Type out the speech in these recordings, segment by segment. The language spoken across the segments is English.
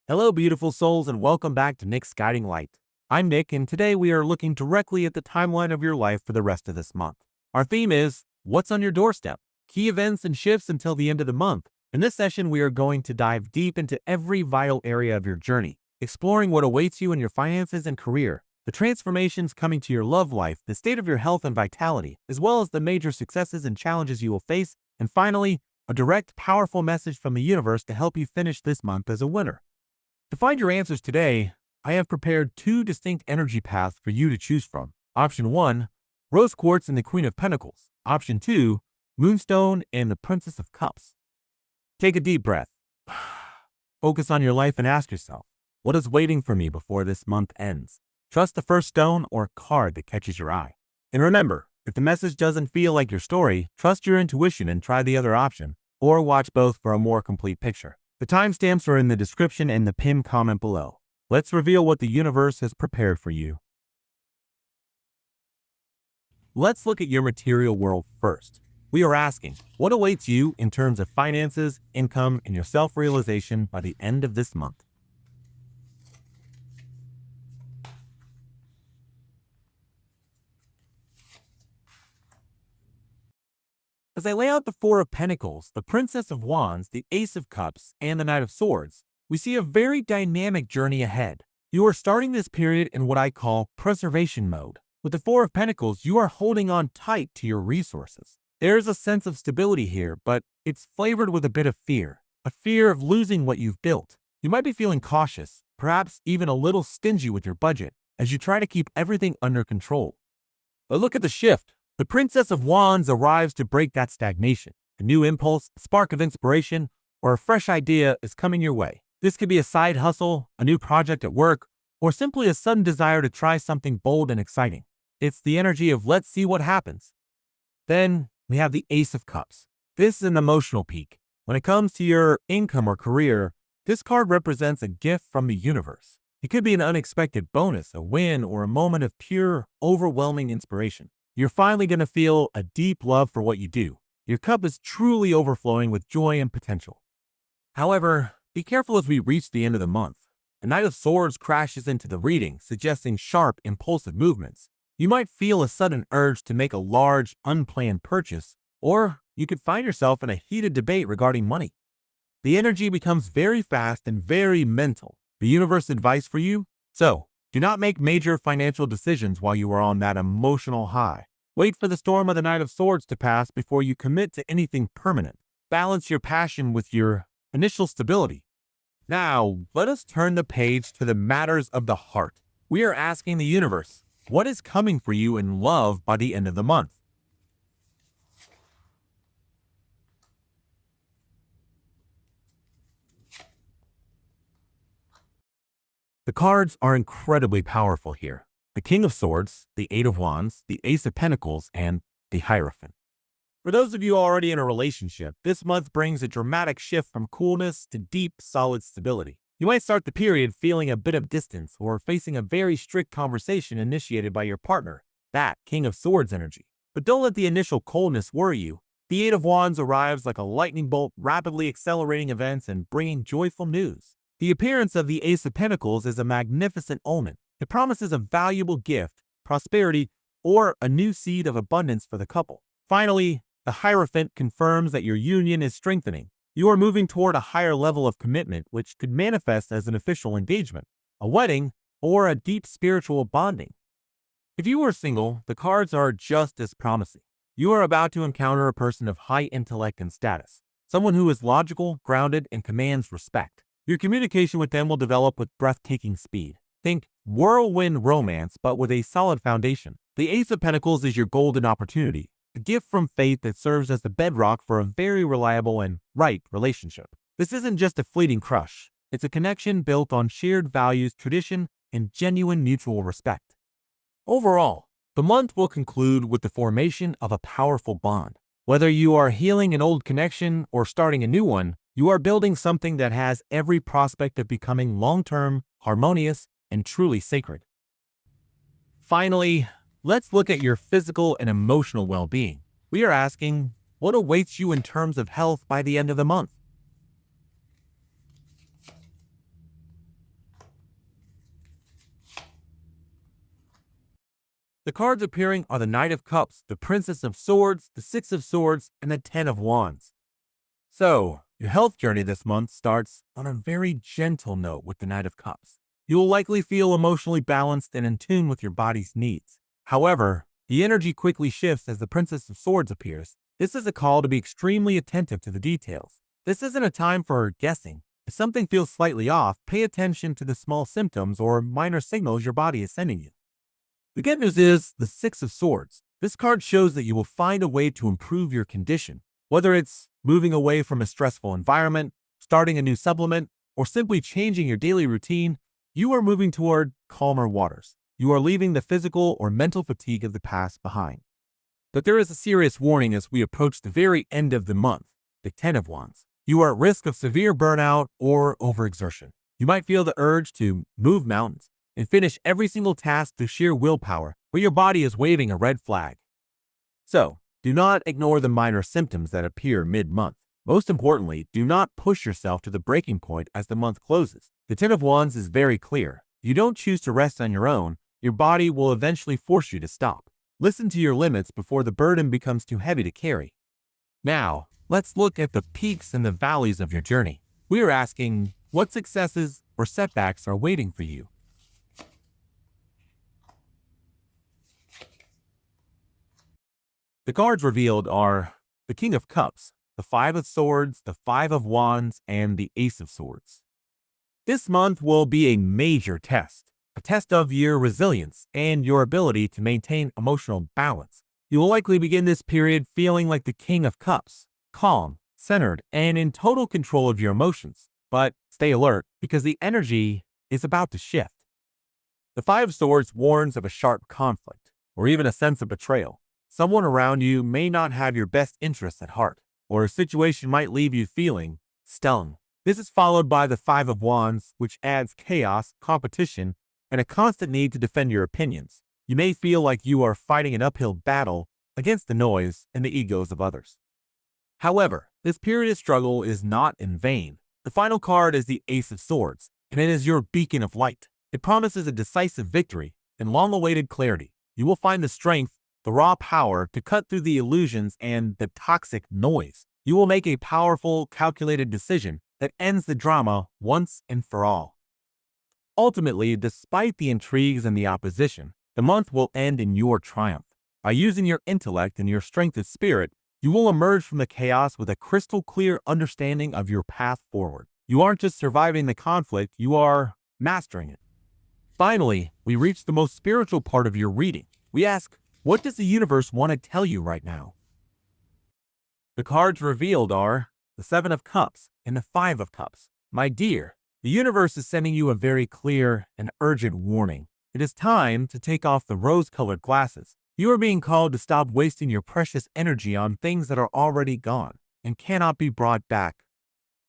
Hello, beautiful souls, and welcome back to Nick's Guiding Light. I'm Nick, and today we are looking directly at the timeline of your life for the rest of this month. Our theme is What's on Your Doorstep? Key events and shifts until the end of the month. In this session, we are going to dive deep into every vital area of your journey, exploring what awaits you in your finances and career, the transformations coming to your love life, the state of your health and vitality, as well as the major successes and challenges you will face, and finally, a direct, powerful message from the universe to help you finish this month as a winner. To find your answers today, I have prepared two distinct energy paths for you to choose from. Option 1, Rose Quartz and the Queen of Pentacles. Option 2, Moonstone and the Princess of Cups. Take a deep breath. Focus on your life and ask yourself, what is waiting for me before this month ends? Trust the first stone or card that catches your eye. And remember, if the message doesn't feel like your story, trust your intuition and try the other option, or watch both for a more complete picture. The timestamps are in the description and the pinned comment below. Let's reveal what the universe has prepared for you. Let's look at your material world first. We are asking, what awaits you in terms of finances, income, and your self-realization by the end of this month? As I lay out the Four of Pentacles, the Princess of Wands, the Ace of Cups, and the Knight of Swords, we see a very dynamic journey ahead. You are starting this period in what I call preservation mode. With the Four of Pentacles, you are holding on tight to your resources. There's a sense of stability here, but it's flavored with a bit of fear. A fear of losing what you've built. You might be feeling cautious, perhaps even a little stingy with your budget, as you try to keep everything under control. But look at the shift. The Princess of Wands arrives to break that stagnation. A new impulse, a spark of inspiration, or a fresh idea is coming your way. This could be a side hustle, a new project at work, or simply a sudden desire to try something bold and exciting. It's the energy of let's see what happens. Then we have the Ace of Cups. This is an emotional peak. When it comes to your income or career, this card represents a gift from the universe. It could be an unexpected bonus, a win, or a moment of pure, overwhelming inspiration. You're finally going to feel a deep love for what you do. Your cup is truly overflowing with joy and potential. However, be careful as we reach the end of the month. The Knight of Swords crashes into the reading, suggesting sharp, impulsive movements. You might feel a sudden urge to make a large, unplanned purchase, or you could find yourself in a heated debate regarding money. The energy becomes very fast and very mental. The universe advice for you? So, do not make major financial decisions while you are on that emotional high. Wait for the storm of the Knight of Swords to pass before you commit to anything permanent. Balance your passion with your initial stability. Now, let us turn the page to the matters of the heart. We are asking the universe, what is coming for you in love by the end of the month? The cards are incredibly powerful here. The King of Swords, the Eight of Wands, the Ace of Pentacles, and the Hierophant. For those of you already in a relationship, this month brings a dramatic shift from coolness to deep, solid stability. You might start the period feeling a bit of distance or facing a very strict conversation initiated by your partner, that King of Swords energy. But don't let the initial coldness worry you. The Eight of Wands arrives like a lightning bolt, rapidly accelerating events and bringing joyful news. The appearance of the Ace of Pentacles is a magnificent omen. It promises a valuable gift, prosperity, or a new seed of abundance for the couple. Finally, the Hierophant confirms that your union is strengthening. You are moving toward a higher level of commitment, which could manifest as an official engagement, a wedding, or a deep spiritual bonding. If you are single, the cards are just as promising. You are about to encounter a person of high intellect and status, someone who is logical, grounded, and commands respect. Your communication with them will develop with breathtaking speed. Think whirlwind romance, but with a solid foundation. The Ace of Pentacles is your golden opportunity, a gift from fate that serves as the bedrock for a very reliable and right relationship. This isn't just a fleeting crush. It's a connection built on shared values, tradition, and genuine mutual respect. Overall, the month will conclude with the formation of a powerful bond. Whether you are healing an old connection or starting a new one, you are building something that has every prospect of becoming long-term, harmonious, and truly sacred. Finally, let's look at your physical and emotional well-being. We are asking, what awaits you in terms of health by the end of the month? The cards appearing are the Knight of Cups, the Princess of Swords, the Six of Swords, and the Ten of Wands. So, your health journey this month starts on a very gentle note with the Knight of Cups. You will likely feel emotionally balanced and in tune with your body's needs. However, the energy quickly shifts as the Princess of Swords appears. This is a call to be extremely attentive to the details. This isn't a time for guessing. If something feels slightly off, pay attention to the small symptoms or minor signals your body is sending you. The good news is the Six of Swords. This card shows that you will find a way to improve your condition. Whether it's moving away from a stressful environment, starting a new supplement, or simply changing your daily routine, you are moving toward calmer waters. You are leaving the physical or mental fatigue of the past behind. But there is a serious warning as we approach the very end of the month, the Ten of Wands. You are at risk of severe burnout or overexertion. You might feel the urge to move mountains and finish every single task through sheer willpower, but your body is waving a red flag. So, do not ignore the minor symptoms that appear mid-month. Most importantly, do not push yourself to the breaking point as the month closes. The Ten of Wands is very clear. If you don't choose to rest on your own, your body will eventually force you to stop. Listen to your limits before the burden becomes too heavy to carry. Now, let's look at the peaks and the valleys of your journey. We are asking, what successes or setbacks are waiting for you? The cards revealed are the King of Cups, the Five of Swords, the Five of Wands, and the Ace of Swords. This month will be a major test, a test of your resilience and your ability to maintain emotional balance. You will likely begin this period feeling like the King of Cups, calm, centered, and in total control of your emotions. But stay alert because the energy is about to shift. The Five of Swords warns of a sharp conflict or even a sense of betrayal. Someone around you may not have your best interests at heart, or a situation might leave you feeling stung. This is followed by the Five of Wands, which adds chaos, competition, and a constant need to defend your opinions. You may feel like you are fighting an uphill battle against the noise and the egos of others. However, this period of struggle is not in vain. The final card is the Ace of Swords, and it is your beacon of light. It promises a decisive victory and long-awaited clarity. You will find the strength, the raw power to cut through the illusions and the toxic noise. You will make a powerful, calculated decision that ends the drama once and for all. Ultimately, despite the intrigues and the opposition, the month will end in your triumph. By using your intellect and your strength of spirit, you will emerge from the chaos with a crystal clear understanding of your path forward. You aren't just surviving the conflict, you are mastering it. Finally, we reach the most spiritual part of your reading. We ask, what does the universe want to tell you right now? The cards revealed are the Seven of Cups and the Five of Cups. My dear, the universe is sending you a very clear and urgent warning. It is time to take off the rose-colored glasses. You are being called to stop wasting your precious energy on things that are already gone and cannot be brought back.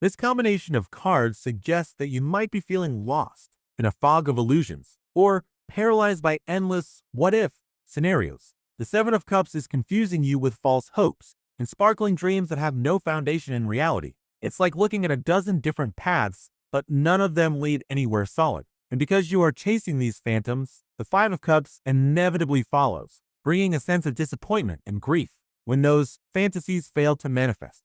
This combination of cards suggests that you might be feeling lost in a fog of illusions or paralyzed by endless what-if scenarios. The Seven of Cups is confusing you with false hopes and sparkling dreams that have no foundation in reality. It's like looking at a dozen different paths, but none of them lead anywhere solid. And because you are chasing these phantoms, the Five of Cups inevitably follows, bringing a sense of disappointment and grief when those fantasies fail to manifest.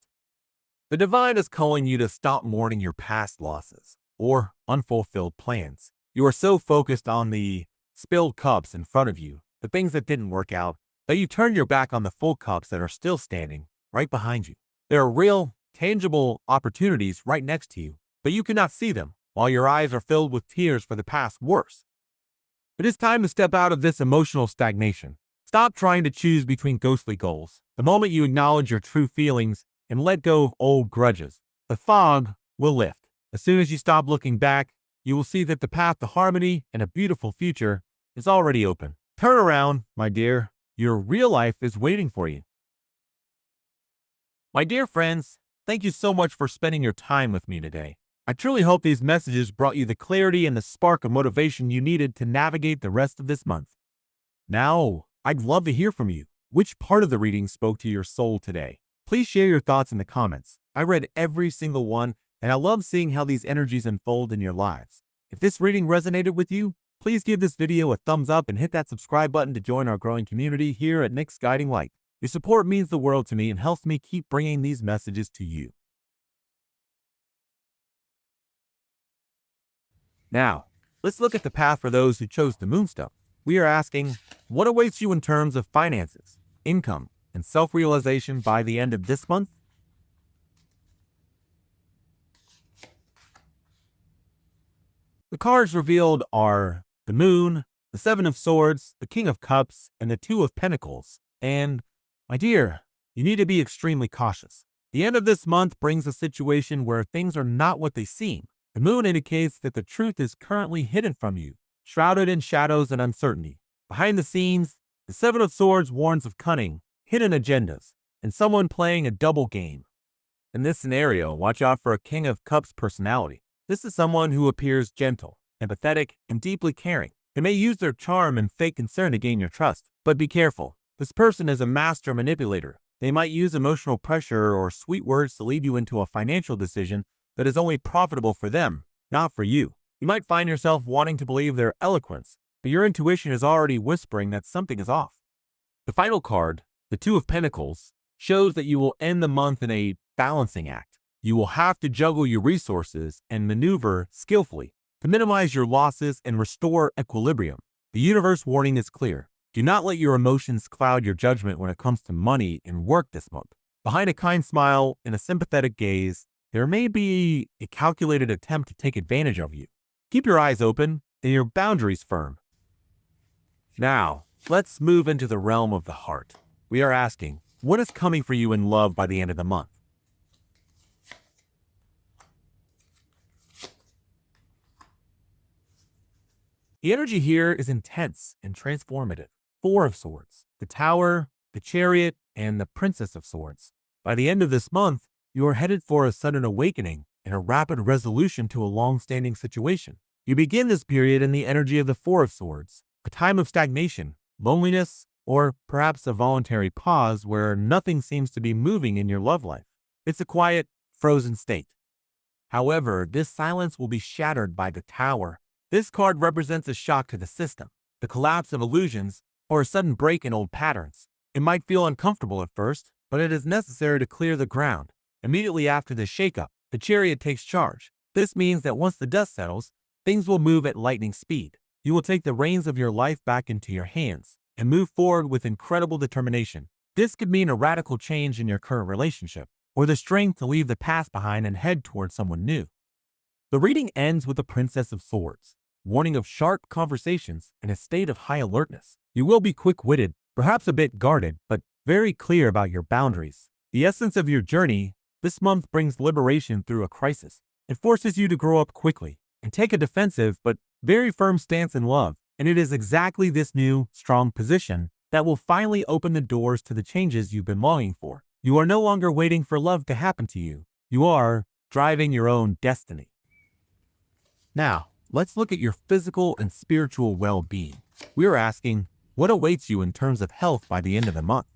The Divine is calling you to stop mourning your past losses or unfulfilled plans. You are so focused on the spilled cups in front of you, the things that didn't work out, that you turn your back on the full cups that are still standing right behind you. There are real, tangible opportunities right next to you, but you cannot see them while your eyes are filled with tears for the past worse. It is time to step out of this emotional stagnation. Stop trying to choose between ghostly goals. The moment you acknowledge your true feelings and let go of old grudges, the fog will lift. As soon as you stop looking back, you will see that the path to harmony and a beautiful future is already open. Turn around, my dear. Your real life is waiting for you. My dear friends, thank you so much for spending your time with me today. I truly hope these messages brought you the clarity and the spark of motivation you needed to navigate the rest of this month. Now, I'd love to hear from you. Which part of the reading spoke to your soul today? Please share your thoughts in the comments. I read every single one, and I love seeing how these energies unfold in your lives. If this reading resonated with you, Please give this video a thumbs up and hit that subscribe button to join our growing community here at Nick's Guiding Light. Your support means the world to me and helps me keep bringing these messages to you. Now, let's look at the path for those who chose the Moonstone. We are asking, what awaits you in terms of finances, income, and self-realization by the end of this month? The cards revealed are the Moon, the Seven of Swords, the King of Cups, and the Two of Pentacles. And, my dear, you need to be extremely cautious. The end of this month brings a situation where things are not what they seem. The Moon indicates that the truth is currently hidden from you, shrouded in shadows and uncertainty. Behind the scenes, the Seven of Swords warns of cunning, hidden agendas, and someone playing a double game. In this scenario, watch out for a King of Cups personality. This is someone who appears gentle, empathetic, and deeply caring. They may use their charm and fake concern to gain your trust. But be careful. This person is a master manipulator. They might use emotional pressure or sweet words to lead you into a financial decision that is only profitable for them, not for you. You might find yourself wanting to believe their eloquence, but your intuition is already whispering that something is off. The final card, the Two of Pentacles, shows that you will end the month in a balancing act. You will have to juggle your resources and maneuver skillfully to minimize your losses and restore equilibrium. The universe warning is clear. Do not let your emotions cloud your judgment when it comes to money and work this month. Behind a kind smile and a sympathetic gaze, there may be a calculated attempt to take advantage of you. Keep your eyes open and your boundaries firm. Now, let's move into the realm of the heart. We are asking, what is coming for you in love by the end of the month? The energy here is intense and transformative. Four of Swords, the Tower, the Chariot, and the Princess of Swords. By the end of this month, you are headed for a sudden awakening and a rapid resolution to a long-standing situation. You begin this period in the energy of the Four of Swords, a time of stagnation, loneliness, or perhaps a voluntary pause where nothing seems to be moving in your love life. It's a quiet, frozen state. However, this silence will be shattered by the Tower. This card represents a shock to the system, the collapse of illusions, or a sudden break in old patterns. It might feel uncomfortable at first, but it is necessary to clear the ground. Immediately after the shakeup, the Chariot takes charge. This means that once the dust settles, things will move at lightning speed. You will take the reins of your life back into your hands and move forward with incredible determination. This could mean a radical change in your current relationship, or the strength to leave the past behind and head towards someone new. The reading ends with the Princess of Swords, warning of sharp conversations and a state of high alertness. You will be quick-witted, perhaps a bit guarded, but very clear about your boundaries. The essence of your journey this month brings liberation through a crisis. It forces you to grow up quickly and take a defensive but very firm stance in love. And it is exactly this new, strong position that will finally open the doors to the changes you've been longing for. You are no longer waiting for love to happen to you. You are driving your own destiny. Now, let's look at your physical and spiritual well-being. We are asking, what awaits you in terms of health by the end of the month?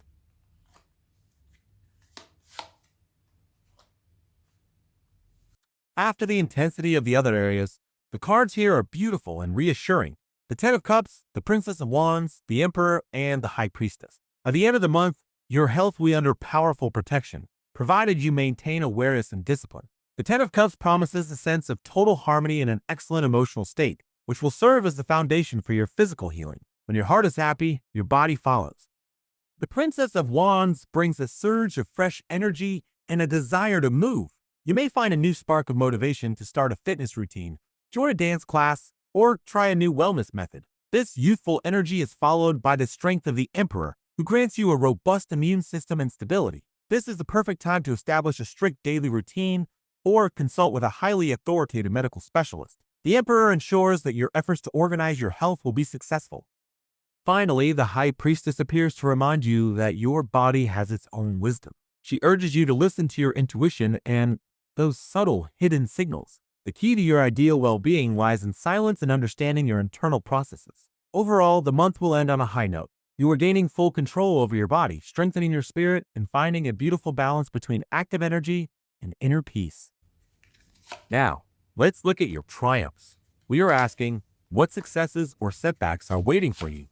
After the intensity of the other areas, the cards here are beautiful and reassuring. The Ten of Cups, the Princess of Wands, the Emperor, and the High Priestess. At the end of the month, your health will be under powerful protection, provided you maintain awareness and discipline. The Ten of Cups promises a sense of total harmony and an excellent emotional state, which will serve as the foundation for your physical healing. When your heart is happy, your body follows. The Princess of Wands brings a surge of fresh energy and a desire to move. You may find a new spark of motivation to start a fitness routine, join a dance class, or try a new wellness method. This youthful energy is followed by the strength of the Emperor, who grants you a robust immune system and stability. This is the perfect time to establish a strict daily routine or consult with a highly authoritative medical specialist. The Emperor ensures that your efforts to organize your health will be successful. Finally, the High Priestess appears to remind you that your body has its own wisdom. She urges you to listen to your intuition and those subtle, hidden signals. The key to your ideal well-being lies in silence and understanding your internal processes. Overall, the month will end on a high note. You are gaining full control over your body, strengthening your spirit, and finding a beautiful balance between active energy and inner peace. Now, let's look at your triumphs. We are asking, What successes or setbacks are waiting for you?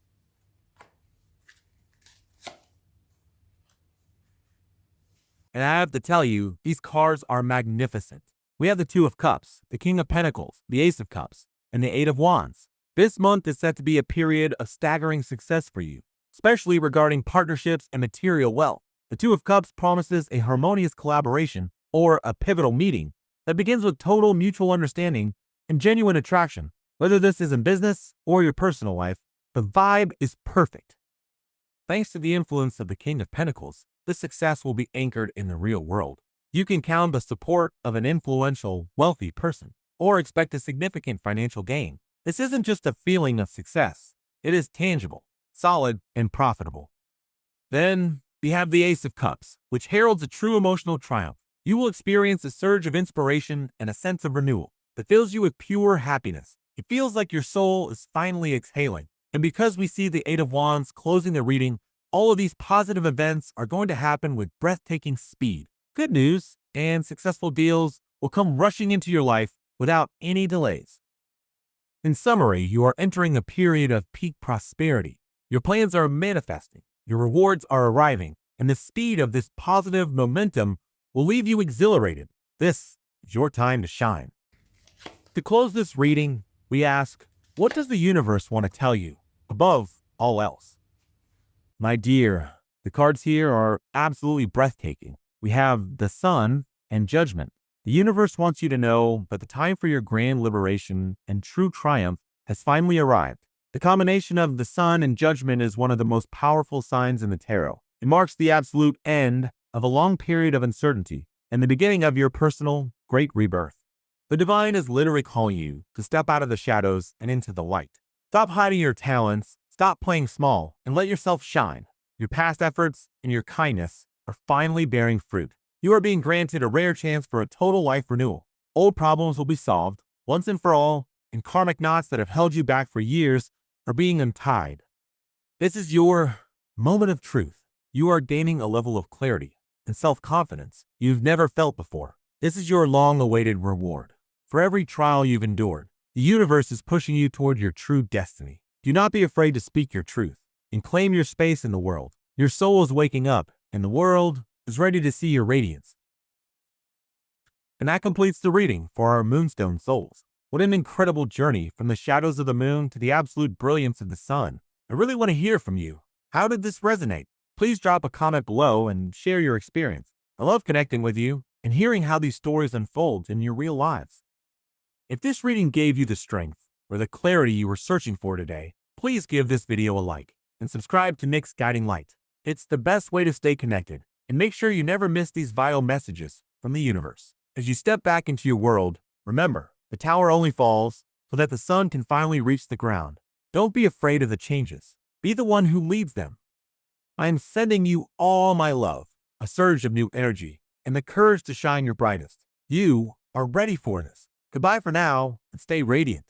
And I have to tell you, these cards are magnificent. We have the Two of Cups, the King of Pentacles, the Ace of Cups, and the Eight of Wands. This month is set to be a period of staggering success for you, especially regarding partnerships and material wealth. The Two of Cups promises a harmonious collaboration or a pivotal meeting that begins with total mutual understanding and genuine attraction. Whether this is in business or your personal life, the vibe is perfect. Thanks to the influence of the King of Pentacles, this success will be anchored in the real world. You can count on the support of an influential, wealthy person, or expect a significant financial gain. This isn't just a feeling of success. It is tangible, solid, and profitable. Then we have the Ace of Cups, which heralds a true emotional triumph. You will experience a surge of inspiration and a sense of renewal that fills you with pure happiness. It feels like your soul is finally exhaling. And because we see the Eight of Wands closing the reading, all of these positive events are going to happen with breathtaking speed. Good news and successful deals will come rushing into your life without any delays. In summary, you are entering a period of peak prosperity. Your plans are manifesting, your rewards are arriving, and the speed of this positive momentum will leave you exhilarated. This is your time to shine. To close this reading, we ask, what does the universe want to tell you above all else? My dear, the cards here are absolutely breathtaking. We have the Sun and Judgment. The universe wants you to know that the time for your grand liberation and true triumph has finally arrived. The combination of the Sun and Judgment is one of the most powerful signs in the tarot. It marks the absolute end of a long period of uncertainty and the beginning of your personal great rebirth. The divine is literally calling you to step out of the shadows and into the light. Stop hiding your talents, stop playing small, and let yourself shine. Your past efforts and your kindness are finally bearing fruit. You are being granted a rare chance for a total life renewal. Old problems will be solved once and for all, and karmic knots that have held you back for years are being untied. This is your moment of truth. You are gaining a level of clarity and self-confidence you've never felt before. This is your long-awaited reward. For every trial you've endured, the universe is pushing you toward your true destiny. Do not be afraid to speak your truth and claim your space in the world. Your soul is waking up, and the world is ready to see your radiance. And that completes the reading for our Moonstone souls. What an incredible journey from the shadows of the moon to the absolute brilliance of the sun. I really want to hear from you. How did this resonate? Please drop a comment below and share your experience. I love connecting with you and hearing how these stories unfold in your real lives. If this reading gave you the strength or the clarity you were searching for today, please give this video a like and subscribe to Nick's Guiding Light. It's the best way to stay connected, and make sure you never miss these vital messages from the universe. As you step back into your world, remember, the tower only falls so that the sun can finally reach the ground. Don't be afraid of the changes. Be the one who leads them. I am sending you all my love, a surge of new energy, and the courage to shine your brightest. You are ready for this. Goodbye for now, and stay radiant.